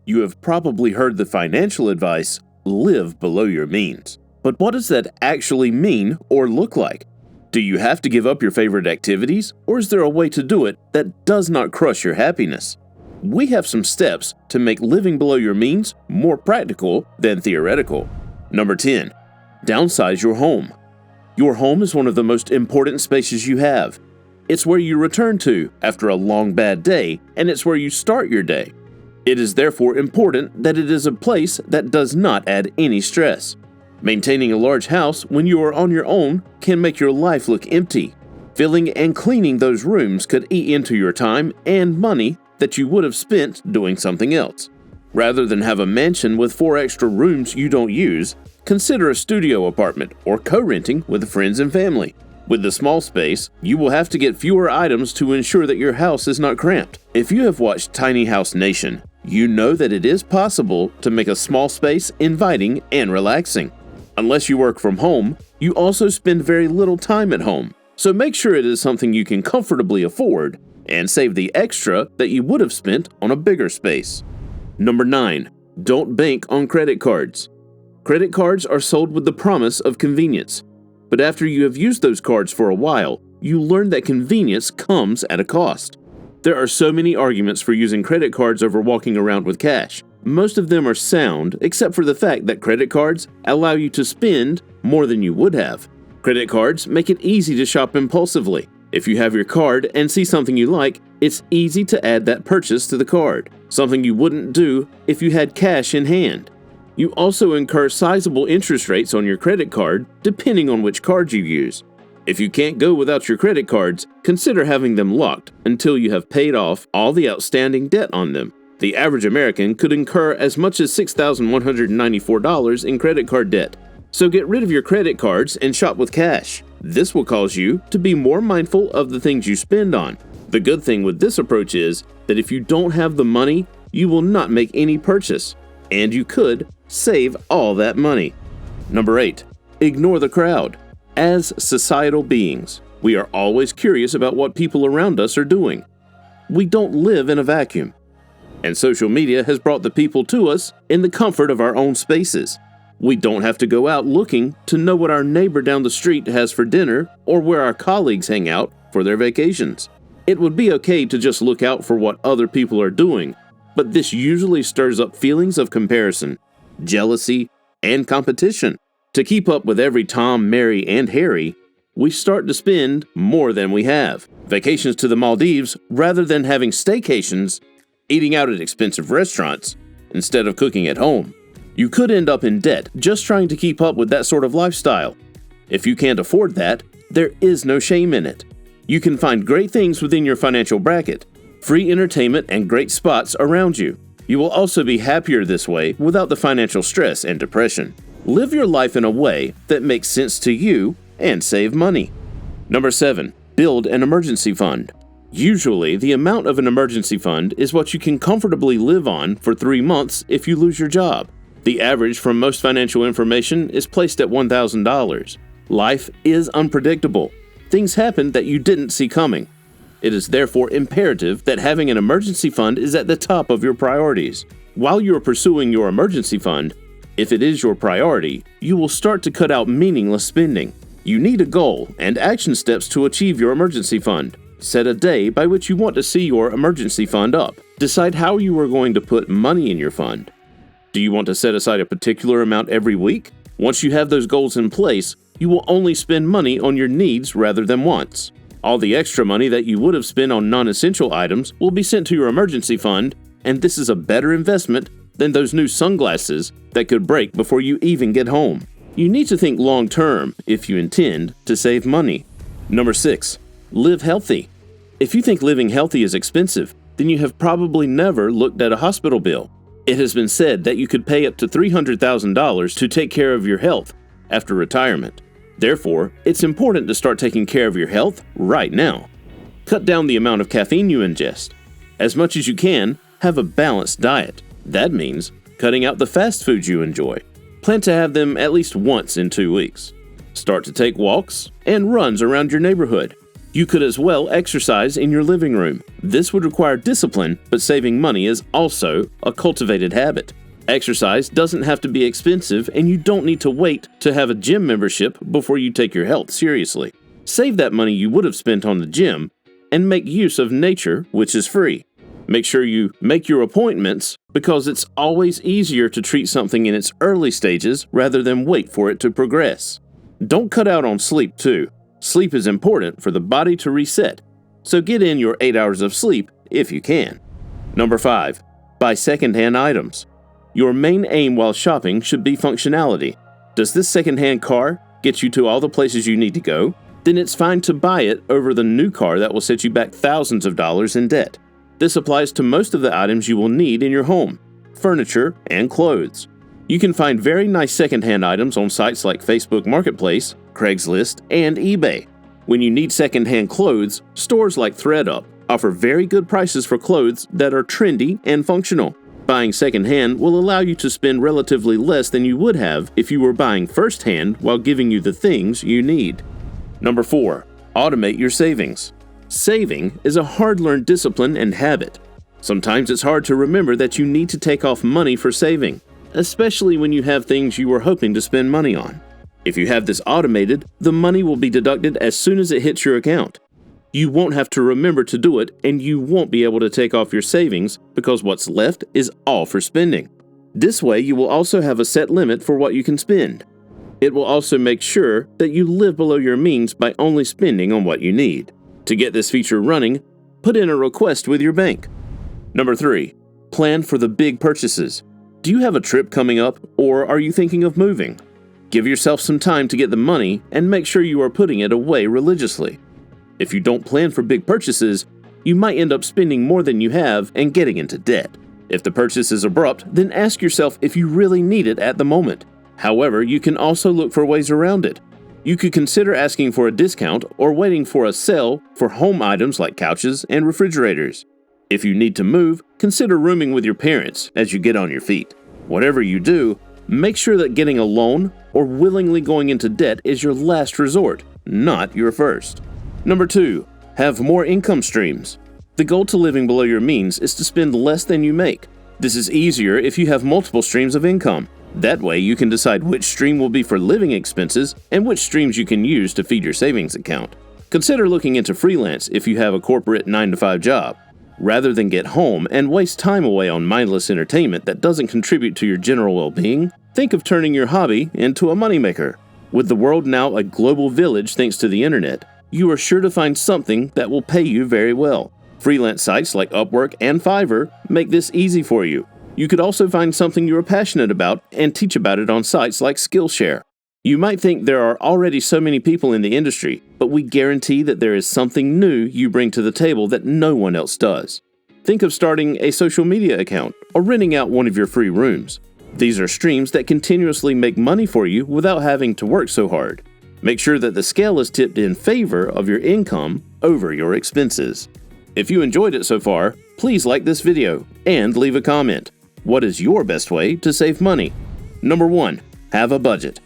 You have probably heard the financial advice, live below your means. But what does that actually mean or look like? Do you have to give up your favorite activities, or is there a way to do it that does not crush your happiness? We have some steps to make living below your means more practical than theoretical. Number 10. Downsize your home. Your home is one of the most important spaces you have. It's where you return to after a long bad day, and it's where you start your day. It is therefore important that it is a place that does not add any stress. Maintaining a large house when you are on your own can make your life look empty. Filling and cleaning those rooms could eat into your time and money that you would have spent doing something else. Rather than have a mansion with 4 extra rooms you don't use, consider a studio apartment or co-renting with friends and family. With the small space, you will have to get fewer items to ensure that your house is not cramped. If you have watched Tiny House Nation, you know that it is possible to make a small space inviting and relaxing. Unless you work from home, you also spend very little time at home, so make sure it is something you can comfortably afford and save the extra that you would have spent on a bigger space. Number 9. Don't bank on credit cards. Credit cards are sold with the promise of convenience, but after you have used those cards for a while, you learn that convenience comes at a cost. There are so many arguments for using credit cards over walking around with cash. Most of them are sound, except for the fact that credit cards allow you to spend more than you would have. Credit cards make it easy to shop impulsively. If you have your card and see something you like, it's easy to add that purchase to the card, something you wouldn't do if you had cash in hand. You also incur sizable interest rates on your credit card depending on which card you use. If you can't go without your credit cards, consider having them locked until you have paid off all the outstanding debt on them. The average American could incur as much as $6,194 in credit card debt. So get rid of your credit cards and shop with cash. This will cause you to be more mindful of the things you spend on. The good thing with this approach is that if you don't have the money, you will not make any purchase, and you could save all that money. Number 8. Ignore the crowd. As societal beings, we are always curious about what people around us are doing. We don't live in a vacuum, and social media has brought the people to us in the comfort of our own spaces. We don't have to go out looking to know what our neighbor down the street has for dinner or where our colleagues hang out for their vacations. It would be okay to just look out for what other people are doing, but this usually stirs up feelings of comparison, jealousy, and competition. To keep up with every Tom, Mary, and Harry, we start to spend more than we have. Vacations to the Maldives rather than having staycations, eating out at expensive restaurants instead of cooking at home. You could end up in debt just trying to keep up with that sort of lifestyle. If you can't afford that, there is no shame in it. You can find great things within your financial bracket, free entertainment and great spots around you. You will also be happier this way without the financial stress and depression. Live your life in a way that makes sense to you and save money. Number 7. Build an emergency fund. Usually, the amount of an emergency fund is what you can comfortably live on for 3 months if you lose your job. The average from most financial information is placed at $1,000. Life is unpredictable. Things happen that you didn't see coming. It is therefore imperative that having an emergency fund is at the top of your priorities. While you are pursuing your emergency fund, if it is your priority, you will start to cut out meaningless spending. You need a goal and action steps to achieve your emergency fund. Set a day by which you want to see your emergency fund up. Decide how you are going to put money in your fund. Do you want to set aside a particular amount every week? Once you have those goals in place, you will only spend money on your needs rather than wants. All the extra money that you would have spent on non-essential items will be sent to your emergency fund, and this is a better investment than those new sunglasses that could break before you even get home. You need to think long-term if you intend to save money. Number 6. Live healthy. If you think living healthy is expensive, then you have probably never looked at a hospital bill. It has been said that you could pay up to $300,000 to take care of your health after retirement. Therefore, it's important to start taking care of your health right now. Cut down the amount of caffeine you ingest. As much as you can, have a balanced diet. That means cutting out the fast foods you enjoy. Plan to have them at least once in 2 weeks. Start to take walks and runs around your neighborhood. You could as well exercise in your living room. This would require discipline, but saving money is also a cultivated habit. Exercise doesn't have to be expensive, and you don't need to wait to have a gym membership before you take your health seriously. Save that money you would have spent on the gym and make use of nature, which is free. Make sure you make your appointments because it's always easier to treat something in its early stages rather than wait for it to progress. Don't cut out on sleep too. Sleep is important for the body to reset, so get in your 8 hours of sleep if you can. Number 5. Buy secondhand items. Your main aim while shopping should be functionality. Does this secondhand car get you to all the places you need to go? Then it's fine to buy it over the new car that will set you back thousands of dollars in debt. This applies to most of the items you will need in your home, furniture, and clothes. You can find very nice secondhand items on sites like Facebook Marketplace, Craigslist, and eBay. When you need secondhand clothes, stores like ThredUp offer very good prices for clothes that are trendy and functional. Buying secondhand will allow you to spend relatively less than you would have if you were buying firsthand while giving you the things you need. Number 4. Automate your savings. Saving is a hard-learned discipline and habit. Sometimes it's hard to remember that you need to take off money for saving, especially when you have things you were hoping to spend money on. If you have this automated, the money will be deducted as soon as it hits your account. You won't have to remember to do it, and you won't be able to take off your savings because what's left is all for spending. This way, you will also have a set limit for what you can spend. It will also make sure that you live below your means by only spending on what you need. To get this feature running, put in a request with your bank. Number 3. Plan for the big purchases. Do you have a trip coming up, or are you thinking of moving? Give yourself some time to get the money and make sure you are putting it away religiously. If you don't plan for big purchases, you might end up spending more than you have and getting into debt. If the purchase is abrupt, then ask yourself if you really need it at the moment. However, you can also look for ways around it. You could consider asking for a discount or waiting for a sale for home items like couches and refrigerators. If you need to move, consider rooming with your parents as you get on your feet. Whatever you do, make sure that getting a loan or willingly going into debt is your last resort, not your first. Number 2. Have more income streams. The goal to living below your means is to spend less than you make. This is easier if you have multiple streams of income. That way you can decide which stream will be for living expenses and which streams you can use to feed your savings account. Consider looking into freelance if you have a corporate 9-to-5 job. Rather than get home and waste time away on mindless entertainment that doesn't contribute to your general well-being, think of turning your hobby into a moneymaker. With the world now a global village thanks to the internet, you are sure to find something that will pay you very well. Freelance sites like Upwork and Fiverr make this easy for you. You could also find something you are passionate about and teach about it on sites like Skillshare. You might think there are already so many people in the industry, but we guarantee that there is something new you bring to the table that no one else does. Think of starting a social media account or renting out one of your free rooms. These are streams that continuously make money for you without having to work so hard. Make sure that the scale is tipped in favor of your income over your expenses. If you enjoyed it so far, please like this video and leave a comment. What is your best way to save money? Number 1. Have a budget.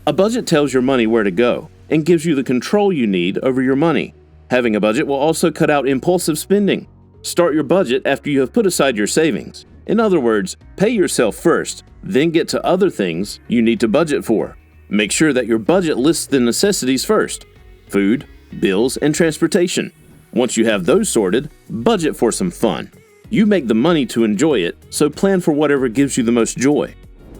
A budget tells your money where to go and gives you the control you need over your money. Having a budget will also cut out impulsive spending. Start your budget after you have put aside your savings. In other words, pay yourself first, then get to other things you need to budget for. Make sure that your budget lists the necessities first: food, bills, and transportation. Once you have those sorted, budget for some fun. You make the money to enjoy it, so plan for whatever gives you the most joy.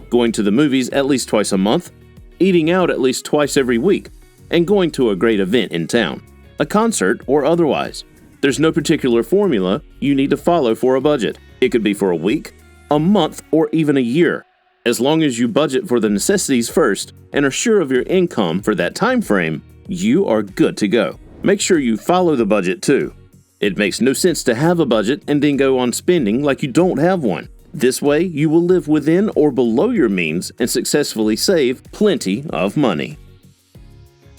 Going to the movies at least twice a month, eating out at least twice every week, and going to a great event in town, a concert or otherwise. There's no particular formula you need to follow for a budget. It could be for a week, a month, or even a year. As long as you budget for the necessities first and are sure of your income for that time frame, you are good to go. Make sure you follow the budget too. It makes no sense to have a budget and then go on spending like you don't have one. This way, you will live within or below your means and successfully save plenty of money.